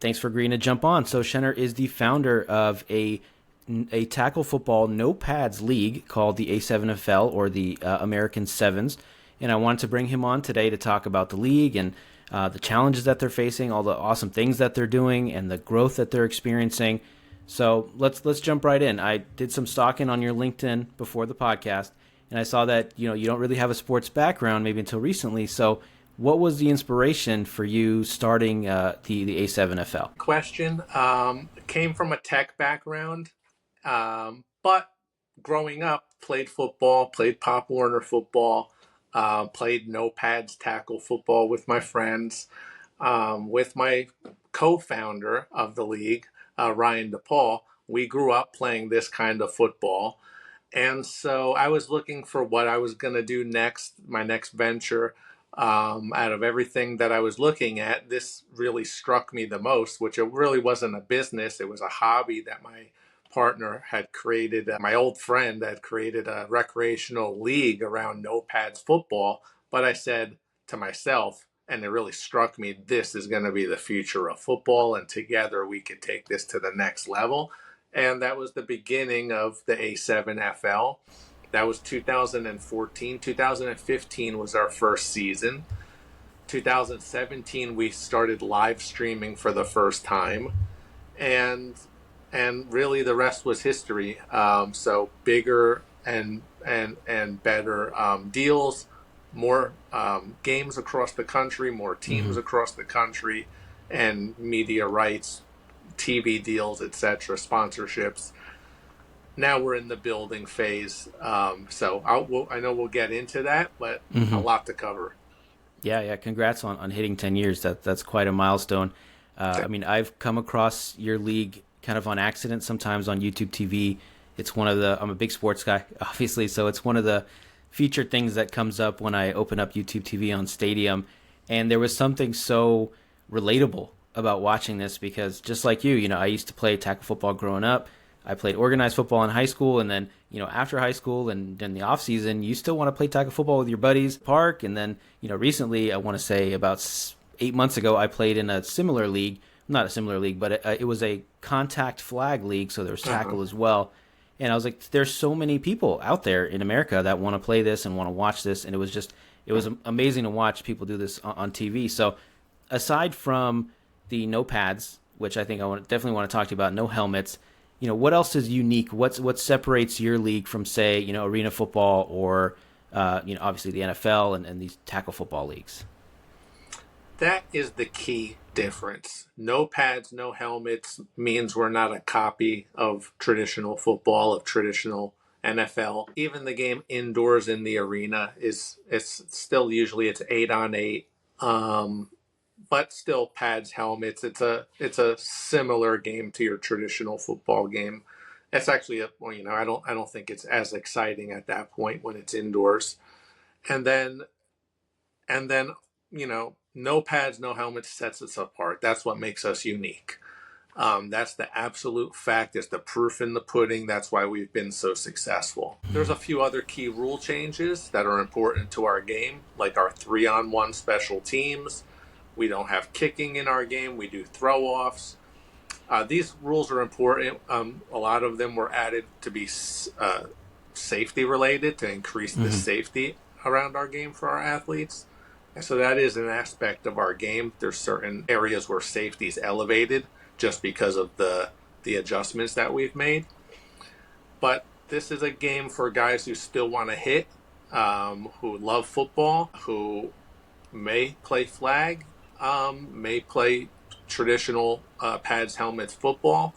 Thanks for agreeing to jump on. So Sener is the founder of a tackle football no pads league called the A7FL, or the American Sevens, and I wanted to bring him on today to talk about the league and the challenges that they're facing, all the awesome things that they're doing, and the growth that they're experiencing. So let's jump right in. I did some stalking on your LinkedIn before the podcast, and I saw that you don't really have a sports background maybe until recently. So what was the inspiration for you starting the A7FL? Question. Came from a tech background, but growing up, played football, played Pop Warner football, played no pads tackle football with my friends, with my co-founder of the league, Ryan DePaul. We grew up playing this kind of football. And so I was looking for what I was going to do next, my next venture. Out of everything that I was looking at, this really struck me the most, which it really wasn't a business. It was a hobby that my partner had created. My old friend had created a recreational league around no pads football. But I said to myself, and it really struck me, this is going to be the future of football, and together we could take this to the next level. And that was the beginning of the A7FL. That was 2014. 2015 was our first season. 2017 we started live streaming for the first time, and really the rest was history. So bigger and better deals, more games across the country, more teams across the country, and media rights, TV deals, etc., sponsorships. Now we're in the building phase. So I know we'll get into that, but a lot to cover. Yeah. Congrats on hitting 10 years. That's quite a milestone. Okay. I mean, I've come across your league kind of on accident, sometimes on YouTube TV. I'm a big sports guy, obviously, so it's one of the featured things that comes up when I open up YouTube TV on Stadium. And there was something so relatable about watching this because just like I used to play tackle football growing up. I played organized football in high school, and then after high school and in the off season, you still want to play tackle football with your buddies at the park. And then recently, I want to say about 8 months ago, I played in a similar league, not a similar league, but it was a contact flag league, so there was tackle as well. And I was like, there's so many people out there in America that want to play this and want to watch this, and it was amazing to watch people do this on TV. So aside from the no pads, which I think definitely want to talk to you about, no helmets. What else is unique? What separates your league from, say, arena football or, obviously the NFL and these tackle football leagues? That is the key difference. No pads, no helmets means we're not a copy of traditional football, of traditional NFL. Even the game indoors in the arena it's still usually it's 8-on-8. But still pads, helmets. It's a similar game to your traditional football game. It's actually I don't think it's as exciting at that point when it's indoors. And then no pads, no helmets sets us apart. That's what makes us unique. That's the absolute fact. It's the proof in the pudding. That's why we've been so successful. There's a few other key rule changes that are important to our game, like our 3-on-1 special teams. We don't have kicking in our game. We do throw-offs. These rules are important. A lot of them were added to be safety related, to increase the safety around our game for our athletes. And so that is an aspect of our game. There's certain areas where safety is elevated just because of the adjustments that we've made. But this is a game for guys who still want to hit, who love football, who may play flag, may play traditional pads, helmets, football,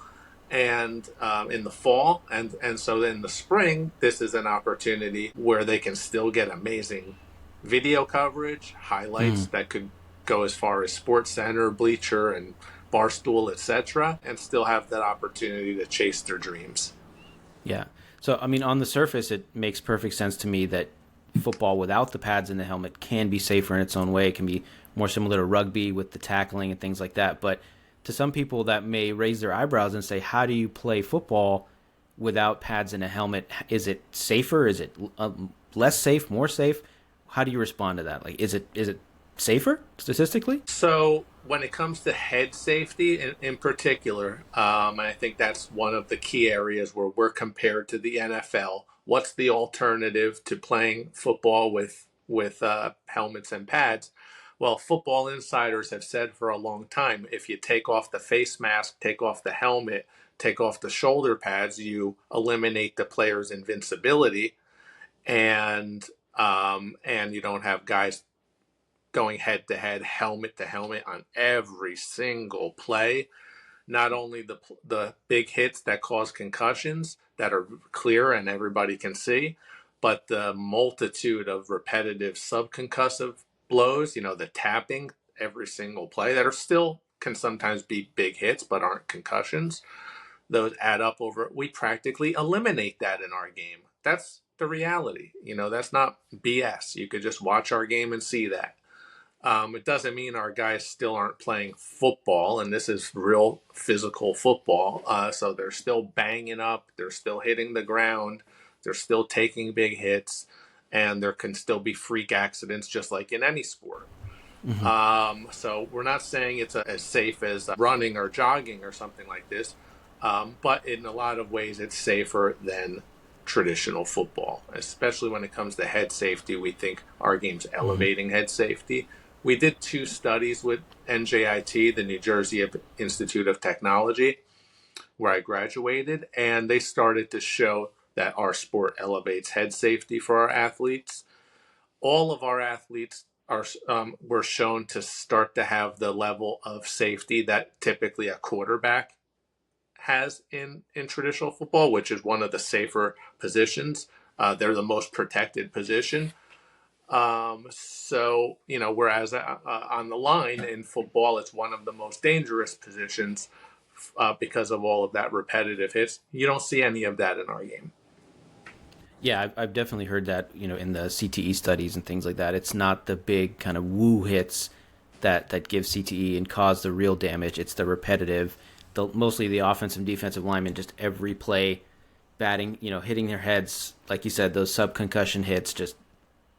and in the fall. And so in the spring, this is an opportunity where they can still get amazing video coverage, highlights that could go as far as Sports Center, Bleacher, and Barstool, etc., and still have that opportunity to chase their dreams. Yeah. So, I mean, on the surface, it makes perfect sense to me that football without the pads and the helmet can be safer in its own way. It can be more similar to rugby with the tackling and things like that. But to some people that may raise their eyebrows and say, how do you play football without pads and a helmet? Is it safer? Is it less safe, more safe? How do you respond to that? Like, is it safer statistically? So when it comes to head safety in particular, I think that's one of the key areas where we're compared to the NFL. What's the alternative to playing football with helmets and pads? Well, football insiders have said for a long time, if you take off the face mask, take off the helmet, take off the shoulder pads, you eliminate the player's invincibility, and and you don't have guys going head to head, helmet to helmet on every single play. Not only the big hits that cause concussions that are clear and everybody can see, but the multitude of repetitive subconcussive blows, the tapping every single play that are still can sometimes be big hits but aren't concussions. Those add up over. We practically eliminate that in our game. That's the reality. That's not BS. You could just watch our game and see that. It doesn't mean our guys still aren't playing football, and this is real physical football. So they're still banging up, they're still hitting the ground, they're still taking big hits, and there can still be freak accidents just like in any sport. Mm-hmm. So we're not saying it's as safe as running or jogging or something like this, but in a lot of ways it's safer than traditional football, especially when it comes to head safety. We think our game's Mm-hmm. elevating head safety. We did 2 studies with NJIT, the New Jersey Institute of Technology, where I graduated, and they started to show that our sport elevates head safety for our athletes. All of our athletes were shown to start to have the level of safety that typically a quarterback has in traditional football, which is one of the safer positions. They're the most protected position. Whereas on the line in football, it's one of the most dangerous positions because of all of that repetitive hits. You don't see any of that in our game. Yeah, I've definitely heard that, in the CTE studies and things like that. It's not the big kind of woo hits that give CTE and cause the real damage. It's the repetitive, mostly the offensive and defensive linemen, just every play batting, hitting their heads, like you said, those subconcussion hits, just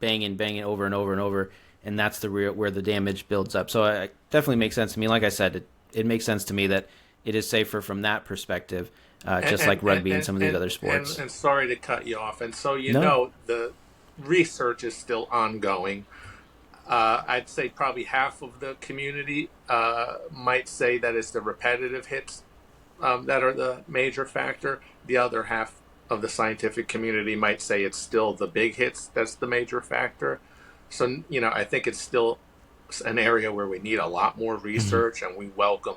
banging over and over and over, and that's the real where the damage builds up. So it definitely makes sense to me. Like I said, it makes sense to me that it is safer from that perspective, And just like rugby and some of these and other sports. and sorry to cut you off. And so No. the research is still ongoing. I'd say probably half of the community might say that it's the repetitive hits that are the major factor. The other half of the scientific community might say it's still the big hits that's the major factor. So, I think it's still an area where we need a lot more Mm-hmm. research, and we welcome